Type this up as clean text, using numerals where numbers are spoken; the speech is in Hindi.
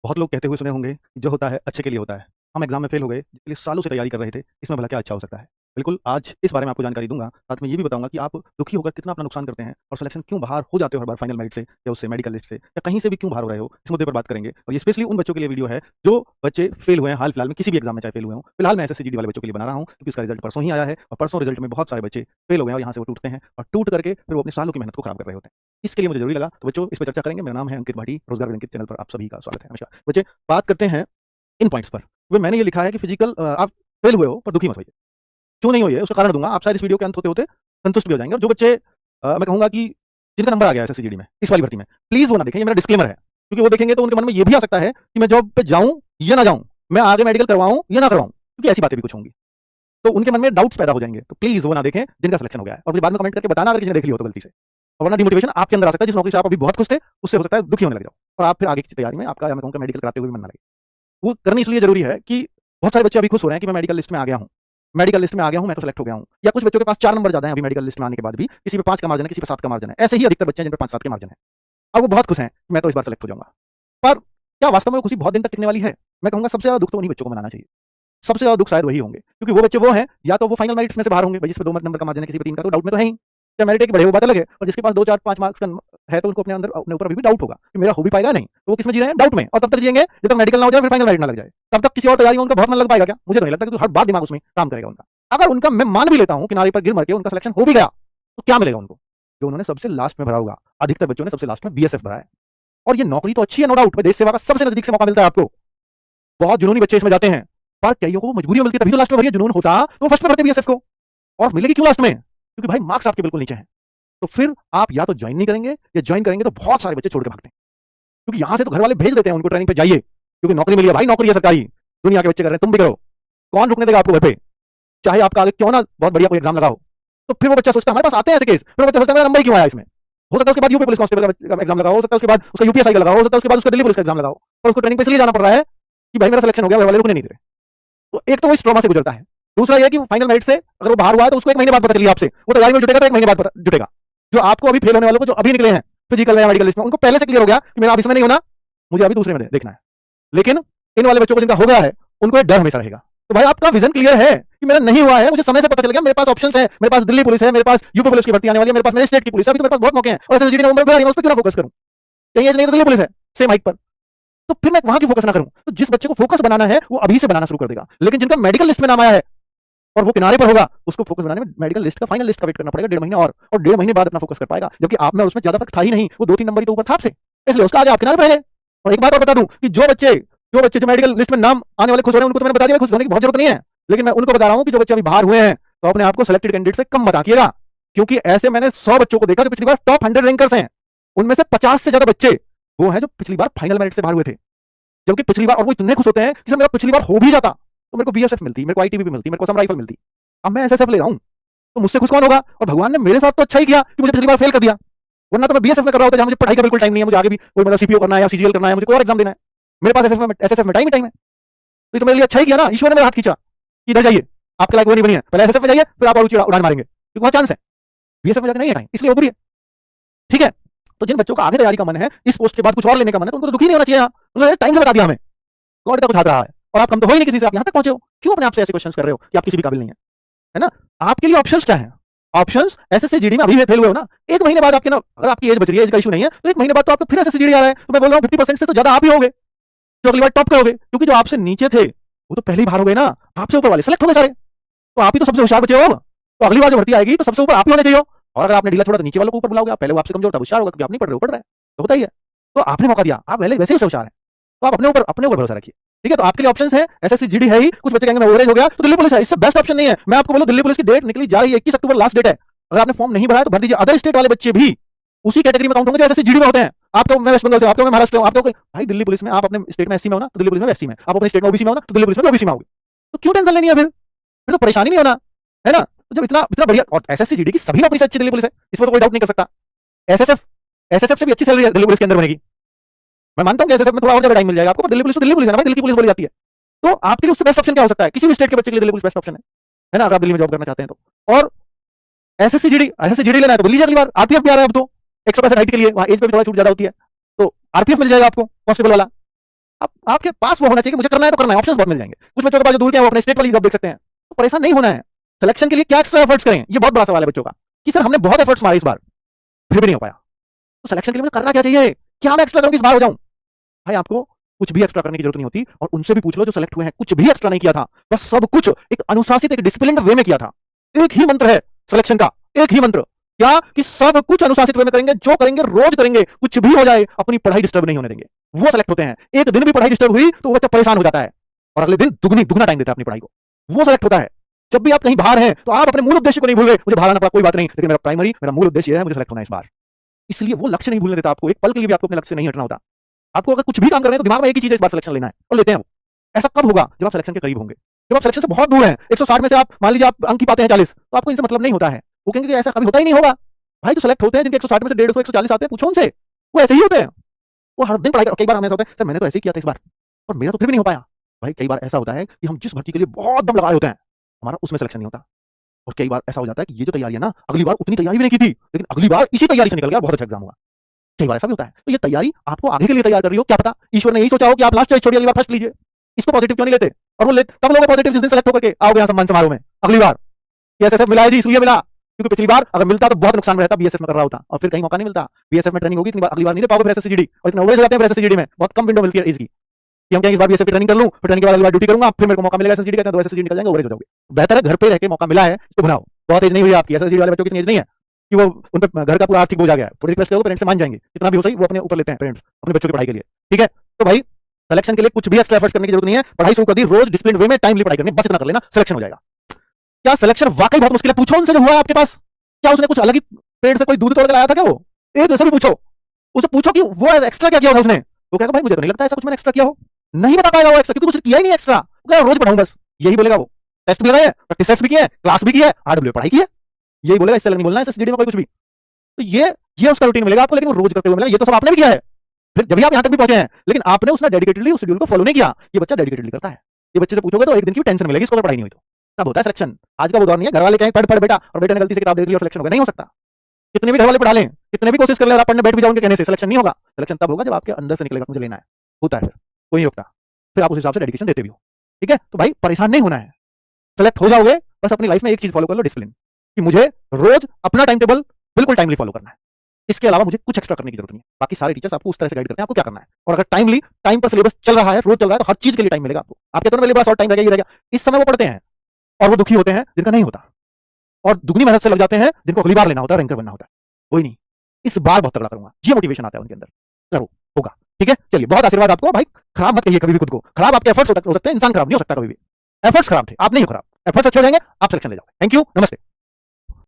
बहुत लोग कहते हुए सुने होंगे कि जो होता है अच्छे के लिए होता है। हम एग्जाम में फेल हो गए, जिसके लिए सालों से तैयारी कर रहे थे, इसमें भला क्या अच्छा हो सकता है? बिल्कुल, आज इस बारे में आपको जानकारी दूँगा, साथ में ये भी बताऊँगा कि आप दुखी होकर कितना अपना नुकसान करते हैं और सिलेक्शन क्यों बाहर हो जाते हो हर बार फाइनल मेरिट से या उससे मेडिकल लिस्ट से या कहीं से भी क्यों बाहर हो रहे हो, इस मुद्दे पर बात करेंगे। और ये स्पेशली उन बच्चों के लिए वीडियो है, जो बच्चे फेल हुए हैं हाल-फिलहाल में किसी भी एग्जाम में चाहे फेल हुए हों। फिलहाल मैं एसएससी जीडी वाले बच्चों के लिए बना रहा हूँ, क्योंकि उसका रिजल्ट परसों ही आया है और परसों रिजल्ट में बहुत सारे बच्चे फेल हो गए हैं और यहाँ से वो टूटते हैं और टूट करके फिर वो अपने सालों की मेहनत को खराब कर रहे होते हैं। इसके लिए मुझे ज़रूरी लगा, तो बच्चों इस पे चर्चा करेंगे। मेरा नाम है अंकित भाटी, रोजगार विद अंकित चैनल पर आप सभी का स्वागत है। नमस्कार। बच्चे, बात करते हैं इन पॉइंट्स पर। वे मैंने ये लिखा है कि फिजिकल आप फेल हुए हो पर दुखी मत होइए। क्यों नहीं होइए उसका कारण दूँगा। आप शायद इस वीडियो के अंत होते-होते संतुष्ट भी हो जाएँगे। और जो बच्चे मैं कहूँगा कि जिनका नंबर आ गया है एसएससी जीडी में, इस वाली भर्ती में, प्लीज़ वो ना देखें, ये मेरा डिस्क्लेमर है। क्योंकि वो देखेंगे तो उनके मन में ये भी आ सकता है कि मैं जॉब पे जाऊँ या ना जाऊँ, मैं आगे मेडिकल करवाऊँ या ना करवाऊँ, क्योंकि ऐसी बातें भी कुछ होंगी। तो उनके मन में डाउट्स पैदा हो जाएँगे। तो प्लीज़ वो ना देखें जिनका सिलेक्शन हो गया है और मुझे बाद में कमेंट करके बताना अगर किसी ने देख लिया हो तो गलती से। और वरना डिमोटिवेशन आपके अंदर आ सकता है। जिस नौकरी से आप अभी बहुत खुश थे, उससे हो सकता है दुखी होने लग जाओ और आप फिर आगे की तैयारी में आपका मैं कहूँगा मेडिकल कराते हुए भी मन ना लगे। वो करनी इसलिए ज़रूरी है कि बहुत सारे बच्चे अभी खुश हो रहे हैं कि मैं मेडिकल लिस्ट में आ गया हूँ। मेडिकल लिस्ट में आ गया हूँ, मैं तो सेलेक्ट हो गया हूँ। या कुछ बच्चों के पास 4 नंबर ज़्यादा हैं अभी मेडिकल लिस्ट में आने के बाद भी, किसी पे 5 का मार्जिन है, किसी पे 7 का मार्जिन है। ऐसे ही अधिकतर बच्चे हैं जिन पे 5-7 के मार्जिन है। अब वो बहुत खुश हैं कि मैं तो इस बार सेलेक्ट हो जाऊँगा। पर क्या वास्तव में वो खुशी बहुत दिन तक टिकने वाली है? मैं कहूँगा सबसे ज़्यादा दुःख तो उन्हीं बच्चों को मनाना चाहिए। सबसे ज़्यादा दुःख शायद वही होंगे, क्योंकि वो बच्चे वो हैं, या तो वो फाइनल मेरिट्स में से बाहर होंगे, भाई जिस पे 2 नंबर का मार्जिन है, किसी पे 3 का, तो डाउट में तो है ही। क्या मेरिट एक बढ़े वो बात अलग है, और जिसके पास 2, 4, 5 मार्क्स का है तो उनको अपने अंदर अपने ऊपर अभी भी डाउट होगा कि मेरा हो भी पाएगा नहीं। तो वो किसमें जी रहे हैं? डाउट में। और तब तक जिएंगे जब तक मेडिकल ना हो जाए, फिर फाइनल मेरिट ना लग जाए। तब तक किसी और तैयारी में उनका बहुत मन लग पाएगा क्या? मुझे तो नहीं लगता, क्योंकि हर बार दिमाग उसमें काम करेगा उनका। अगर उनका मैं मान भी लेता हूँ किनारे पर गिर मर के उनका सिलेक्शन हो भी गया, तो क्या मिलेगा उनको? जो उन्होंने सबसे लास्ट में भरा होगा। अधिकतर बच्चों ने सबसे लास्ट में बीएसएफ भरा है। और ये नौकरी तो अच्छी है, नो डाउट। देश सेवा का सबसे नजदीक से मौका मिलता है आपको। बहुत जुनूनी बच्चे इसमें जाते हैं, पर कईयों को मजबूरी मिलती है, तभी तो लास्ट में भरिए। जुनून होता तो फर्स्ट में भरते बीएसएफ को। और मिलेगी क्यों लास्ट में? क्योंकि भाई मार्क्स आपके बिल्कुल नीचे हैं। तो फिर आप या तो ज्वाइन नहीं करेंगे, या ज्वाइन करेंगे तो बहुत सारे बच्चे छोड़ के भागते हैं, क्योंकि यहां से तो घर वाले भेज देते हैं उनको ट्रेनिंग पे जाइए, क्योंकि नौकरी मिली है भाई, नौकरी है सरकारी। दुनिया के बच्चे कर रहे हैं, तुम भी करो। कौन रुकने देगा आपको घर पे? चाहे आपका आगे क्यों ना बहुत बढ़िया कोई एग्जाम लगाओ। तो फिर वो बच्चा सोचता है, हमारे पास आते हैं ऐसे केस, फिर वो बच्चा सोचता है मेरा नंबर ही क्यों आया इसमें। हो सकता है उसके बाद यूपी पुलिस कांस्टेबल का एग्जाम लगाओ, हो सकता है उसके बाद उसका यूपीएसआई का लगाओ, हो सकता है उसके बाद उसका दिल्ली पुलिस का एग्जाम लगाओ, और उसको ट्रेनिंग पे इसलिए जाना पड़ रहा है कि भाई मेरा सिलेक्शन हो गया, घर वाले रुकने नहीं दे रहे। तो एक तो वो इस ट्रॉमा से गुजरता है। दूसरा ये कि फाइनल मेरिट से अगर वो बाहर हुआ है तो उसको 1 महीने बाद पता चली आपसे, वो तैयारी में जुटेगा तो 1 महीने बाद जुटेगा। जो आपको अभी फेल होने वालों को, जो अभी निकले हैं फिजिकल या मेडिकल लिस्ट में, उनको पहले से क्लियर हो गया कि मेरा अब इसमें नहीं होना, मुझे अभी दूसरे में देखना है। लेकिन इन वाले बच्चों को जिनका हो गया है, उनको एक डर हमेशा रहेगा। तो भाई आपका विजन क्लियर है कि मेरा नहीं हुआ है, मुझे समय से पता चल गया, मेरे पास ऑप्शंस है, मेरे पास दिल्ली पुलिस है, मेरे पास यूपी पुलिस की भर्ती आने वाली है, मेरे पास मेरे स्टेट की पुलिस है, अभी तो मेरे पास बहुत मौके हैं, और एसएसजीडी नंबर पे उस पर क्यों ना फोकस करूं? कहीं एज नहीं तो दिल्ली पुलिस है सेम हाइट पर, तो फिर मैं वहां की फोकस ना करूं। तो जिस बच्चे को फोकस बनाना है वो अभी से बनाना शुरू कर देगा। लेकिन जिनका मेडिकल लिस्ट में नाम आया है और वो किनारे पर होगा, उसको फोकस बनाने में मेडिकल लिस्ट का फाइनल लिस्ट का वेट करना पड़ेगा 1.5 महीने और 1.5 महीने बाद अपना फोकस कर पाएगा। जबकि आप में उसमें ज्यादा फर्क था ही नहीं, वो 2-3 नंबर ही तो ऊपर था आपसे, इसलिए उसका आगे आप किनारे पर रहे। और एक बात और बता दूं कि जो बच्चे जो मेडिकल लिस्ट में नाम आने वाले खुश हो रहे हैं, उनको तो मैंने बता दिया खुश होने की बहुत जरूरत नहीं है। लेकिन मैं उनको बता रहा हूं कि जो बच्चे अभी बाहर हुए हैं, तो अपने आप को सिलेक्टेड कैंडिडेट से कम मत आंकिएगा, क्योंकि ऐसे मैंने 100 बच्चों को देखा जो पिछली बार टॉप 100 रैंकर्स हैं। उनमें से 50 से ज्यादा बच्चे वो हैं जो पिछली बार फाइनल मेरिट से बाहर हुए थे। जबकि पिछली बार, और वो इतने खुश होते हैं कि मेरा पिछली बार हो भी जाता तो मेरे को बीएसएफ मिलती, मेरे को आईटीबीपी मिलती, मेरे को असम राइफल मिलती। अब मैं एसएसएफ ले रहा हूं, तो मुझसे खुश कौन होगा? और भगवान ने मेरे साथ तो अच्छा ही किया कि मुझे पिछली बार फेल कर दिया, वरना तो मैं बीएसएफ में कर रहा होता, जहां मुझे पढ़ाई का बिल्कुल टाइम नहीं है, मुझे आगे भी कोई मतलब सीपीओ करना है या सीजीएल करना है, मुझे कोई और एग्जाम देना है। मेरे पास एसएसएफ में टाइम है। तो मेरे लिए अच्छा ही किया ना, ईश्वर ने मेरा हाथ खींचा कि इधर जाइए, आपके लायक वो नहीं बनी है, पहले एसएसएफ में जाइए, फिर आप और ऊंची उड़ान मारेंगे, क्योंकि वहां चांस है। बीएसएफ में जाकर नहीं है टाइम, इसलिए वो बुरी है। ठीक है, तो जिन बच्चों का आगे तैयारी का मन है, इस पोस्ट के बाद कुछ और लेने का मन है, तो उनको तो दुखी नहीं होना चाहिए। उन्होंने टाइम से बता दिया हमें, गॉड का कुछ हाथ रहा है, और आप कम तो हो ही नहीं किसी से, आप यहां तक पहुंचे हो। क्यों अपने आप से ऐसे क्वेश्चंस कर रहे हो कि आप किसी भी काबिल नहीं है ना? आपके लिए ऑप्शंस क्या हैं? ऑप्शंस एसएससी जीडी में अभी फेल हुए हो ना, 1 महीने बाद आपके ना, अगर आपकी एज बच रही है, एज का इशू नहीं है, तो 1 महीने बाद तो आपको फिर एसएससी जीडी आ रहा है। तो मैं बोल रहा हूं 50% से तो ज्यादा आप ही होगे जो अगली बार टॉप करोगे, क्योंकि जो आपसे नीचे थे वो तो पहले ही बाहर हो गए ना, आपसे ऊपर वाले सेलेक्ट हो गए सारे। तो आप ही तो सबसे होशियार बचे हो। तो अगली बार जो भर्ती आएगी तो सबसे ऊपर आप ही होने चाहिए। और अगर आपने ढीला छोड़ा तो नीचे वालों को ऊपर बुलाओगे। आप पहले वो आपसे कमजोर था, होशियार होगा, क्योंकि आप नहीं पढ़ रहे हो, पढ़ रहा है तो होता ही है। तो आपने मौका दिया, आप पहले वैसे ही होशियार है, तो आप अपने ऊपर भरोसा रखिए। ठीक है, तो आपके लिए ऑप्शंस है, एसएससी जीडी है ही। कुछ बच्चे कहेंगे मैं ओवरेज हो गया, तो दिल्ली पुलिस है, इससे बेस्ट ऑप्शन नहीं है। मैं आपको बोलूं, दिल्ली पुलिस की डेट निकली जा रही है, 21 अक्टूबर लास्ट डेट है। अगर आपने फॉर्म नहीं भरा है तो भर दीजिए। अदर स्टेट वाले बच्चे भी उसी कैटेगरी में काउंट होंगे जो एसएससी जीडी में होते हैं। आप तो मैं वेस्ट बंगाल से, आप तो मैं महाराष्ट्र से, आप तो भाई दिल्ली पुलिस में, आप अपने स्टेट में एससी में हो ना, तो दिल्ली पुलिस में एससी में, आप अपने स्टेट में ओबीसी में हो ना, तो दिल्ली पुलिस में ओबीसी में आओगे। तो क्यों टेंशन लेनी है? फिर तो परेशानी नहीं होना है ना। तो जब इतना इतना बढ़िया, और एसएससी जीडी की सभी नौकरी से अच्छी दिल्ली पुलिस है, इसमें तो कोई डाउट नहीं कर सकता। एसएसएफ से भी अच्छी सैलरी दिल्ली पुलिस के अंदर बनेगी। मैं मानता हूं कि एसएसएफ में थोड़ा और ज्यादा टाइम मिल जाएगा आपको, पर दिल्ली पुलिस है ना भाई, दिल्ली की पुलिस बोली जाती है। तो आपके लिए उससे बेस्ट ऑप्शन क्या हो सकता है? किसी भी स्टेट के बच्चे के लिए दिल्ली पुलिस बेस्ट ऑप्शन है ना, अगर आप दिल्ली में जॉब करना चाहते हैं तो। और एसएससी जीडी लेना है तो दिल्ली अगली बार आरपीएफ भी आ रहा है अब तो 165 हाइट के लिए, वहां एज पे भी थोड़ा छूट ज्यादा होती है, तो आरपीएफ मिल जाएगा आपको, कांस्टेबल वाला। आपके पास वो होना चाहिए कि मुझे करना है तो करना है, ऑप्शंस बहुत मिल जाएंगे। कुछ बच्चों के पास जो दूर के हैं वो अपने स्टेट वाली जॉब देख सकते हैं, तो परेशान नहीं होना है। सिलेक्शन के लिए क्या एक्स्ट्रा एफर्ट्स करें, ये बहुत बड़ा सवाल है बच्चों का कि सर हमने बहुत एफर्ट्स मारे इस बार फिर भी नहीं हो पाया, तो सिलेक्शन के लिए मुझे करना क्या चाहिए, क्या मैं एक्स्ट्रा करूं कि इस बार हो जाऊं। भाई आपको कुछ भी एक्स्ट्रा करने की जरूरत नहीं होती, और उनसे भी पूछ लो जो सेलेक्ट हुए हैं, कुछ भी एक्स्ट्रा नहीं किया था, बस सब कुछ एक अनुशासित, एक डिसिप्लिन्ड वे में किया था। एक ही मंत्र है सिलेक्शन का, एक ही मंत्र, क्या कि सब कुछ अनुशासित वे में करेंगे, जो करेंगे रोज करेंगे, कुछ भी हो जाए अपनी पढ़ाई डिस्टर्ब नहीं होने देंगे, वो सेलेक्ट होते हैं। एक दिन भी पढ़ाई डिस्टर्ब हुई तो वो बच्चा परेशान हो जाता है और अगले दिन दुगना टाइम देता है अपनी पढ़ाई को, वो सेलेक्ट होता है। जब भी आप कहीं बाहर हैं तो आप अपने मूल उद्देश्य को नहीं भूल गए, मुझे बाहर आना पड़ा कोई बात नहीं, लेकिन मेरा प्राइमरी, मेरा मूल उद्देश्य है मुझे सेलेक्ट होना है इस बार। इसलिए वो लक्ष्य नहीं भूलने देता आपको, एक पल के लिए भी आपको अपने लक्ष्य से नहीं हटना होता। आपको अगर कुछ भी काम कर रहे हैं तो दिमाग में एक ही चीज है, इस बार सिलेक्शन लेना है, और लेते हैं वो। ऐसा कब होगा, जब आप सिलेक्शन के करीब होंगे। जब आप सिलेक्शन से बहुत दूर हैं, 160 में से आप मान लीजिए आप अंक ही पाते हैं 40, तो आपको इनसे मतलब नहीं होता है। वो कहेंगे कि ऐसा कभी होता ही नहीं होगा। भाई जो सेलेक्ट होते हैं जिनके 160 में से 150 140 आते हैं, पूछो उनसे, वो ऐसे ही होते हैं। वो हर दिन पढ़ाई कर, कई बार हमें ऐसा होता है सर मैंने तो ऐसे ही किया था इस बार और मेरा तो फिर भी नहीं हो पाया। भाई कई बार ऐसा होता है कि हम जिस भर्ती के लिए बहुत दम लगाए होते हैं, हमारा उसमें सिलेक्शन नहीं होता। और कई बार ऐसा हो जाता है कि ये जो तैयारी है ना, अगली बार उतनी तैयारी भी नहीं की थी, लेकिन अगली बार इसी तैयारी से निकल गया, बहुत अच्छा एग्जाम हुआ। कई बार ऐसा भी होता है। तो ये तैयारी आपको आगे के लिए तैयार कर रही हो, क्या पता ईश्वर ने यही सोचा हो कि आप लास्ट चॉइस छोड़िए, अगली बार फर्स्ट लीजिए। इसको पॉजिटिव क्यों नहीं लेते, और वो तब लोग पॉजिटिव जिस दिन सेलेक्ट होकर के आओगे यहाँ सम्मान समारोह में अगली बार। बीएसएफ मिला है जी, इसलिए मिला क्योंकि पिछली बार अगर मिलता तो बहुत नुकसान में रहता, बीएसएफ में कर रहा होता और फिर कहीं मौका नहीं मिलता। बीएसएफ में ट्रेनिंग होगी इतनी बार, अगली बार नहीं दे पाओगे एसएससीजीडी, और इतना ओवरेज हो जाते हैं एसएससीजीडी में, बहुत कम विंडो मिलती है इसकी कि हम कहेंगे इस बार बीएसएफ की ट्रेनिंग कर लूं, फिर ट्रेनिंग के बाद अगली बार ड्यूटी करूंगा, फिर मेरे को मौका मिलेगा एसएससीजीडी का, तो एसएससीजीडी निकल जाएंगे, ओवरेज हो जाओगे। बेहतर है घर पे रह के मौका मिला है इसको बनाओ। बहुत एज नहीं हुई आपकी, एसएससीजीडी वाले बच्चों की इतनी एज नहीं है कि वो उन पे घर का पूरा आर्थिक बोझ आ गया है। थोड़ी रिक्वेस्ट करो, पेरेंट्स से मान जाएंगे, कितना भी हो सही वो अपने ऊपर लेते हैं पेरेंट्स अपने बच्चों की पढ़ाई के लिए, ठीक है। तो भाई सिलेक्शन के लिए कुछ भी एक्स्ट्रा एफर्ट्स करने की जरूरत नहीं है, पढ़ाई शुरू कर दी, रोज डिसिप्लिन वे में टाइमली पढ़ाई करनी, बस इतना कर लेना, सिलेक्शन हो जाएगा। क्या सिलेक्शन वाकई बहुत मुश्किल है, पूछो उनसे जो हुआ आपके पास, क्या उसने कुछ अलग ही पेड़ से कोई दूध तोड़ के लाया था क्या, वो एक दूसरे भी पूछो, उससे पूछो कि वो एक्स्ट्रा क्या किया था उसने, वो कहेगा भाई मुझे तो नहीं लगता ऐसा कुछ मैंने एक्स्ट्रा किया हो, नहीं बता पाएगा वो एक्स्ट्रा क्योंकि कुछ किया ही नहीं एक्स्ट्रा, वो रोज पढ़ाऊं बस, यही बोलेगा वो। टेस्ट भी लगाए, प्रैक्टिस टेस्ट भी किया है, क्लास भी किया है, आरडब्ल्यू पढ़ाई की है, यही बोलेगा, इससे अलग नहीं बोलना है एसएससीजीडी में कोई कुछ भी। तो ये उसका रूटीन मिलेगा आपको, लेकिन वो रोज करते हुए मिलेगा। ये तो सब आपने भी किया है, फिर जब आप यहां तक भी पहुंचे हैं, लेकिन आपने उसने डेडिकेटेडली उस शेड्यूल को फॉलो नहीं किया। ये बच्चा डेडिकेटेडली करता है, ये बच्चे से पूछोगे तो एक दिन की टेंशन मिलेगी इसको, अगर पढ़ाई नहीं हुई तो। तब होता है सिलेक्शन। आज का वो दौर नहीं है घर वाले कहें पढ़ बेटा, और बेटे ने गलती से किताब देख ली और सिलेक्शन हो गया, नहीं हो सकता। कितने भी घर वाले पढ़ा लें, कितने भी कोशिश कर ले और आप पढ़ने बैठ भी जाओगे कहने से, सिलेक्शन नहीं होगा। सिलेक्शन तब होगा जब आपके अंदर से निकलेगा मुझे लेना है, होता है, फिर कोई नहीं रोकता, फिर आप उस हिसाब से डेडिकेशन देते भी हो, ठीक है। तो भाई परेशान नहीं होना है, सेलेक्ट हो जाओगे, बस अपनी लाइफ में एक चीज फॉलो कर लो, डिसिप्लिन, कि मुझे रोज अपना टाइम टेबल बिल्कुल टाइमली फॉलो करना है, इसके अलावा मुझे कुछ एक्स्ट्रा करने की जरूरत नहीं है। बाकी सारे टीचर्स आपको उस तरह से गाइड करते हैं आपको क्या करना है, और अगर टाइमली टाइम पर सिलेबस चल रहा है, रोज चल रहा है, तो हर चीज के लिए टाइम मिलेगा आपको। आप कहते हो मेरे पास शॉर्ट टाइम रहेगा, ये रहेगा, इस समय वो पढ़ते हैं और वो दुखी होते हैं जिनका नहीं होता, और दुगनी मेहनत से लग जाते हैं जिनको अगली बार लेना होता है, रैंकर बनना होता है। कोई नहीं, इस बार बहुत तगड़ा करूंगा, ये मोटिवेशन आता है उनके अंदर, करो, होगा, ठीक है। चलिए बहुत आशीर्वाद आपको भाई, खराब मत कहिए कभी भी खुद को, खराब आपके एफर्ट्स हो सकते हैं, इंसान खराब नहीं हो सकता कभी भी, एफर्ट्स खराब थे, आप नहीं हो खराब, एफर्ट्स अच्छे हो जाएंगे, आप सिलेक्शन ले जाओगे। थैंक यू, नमस्ते।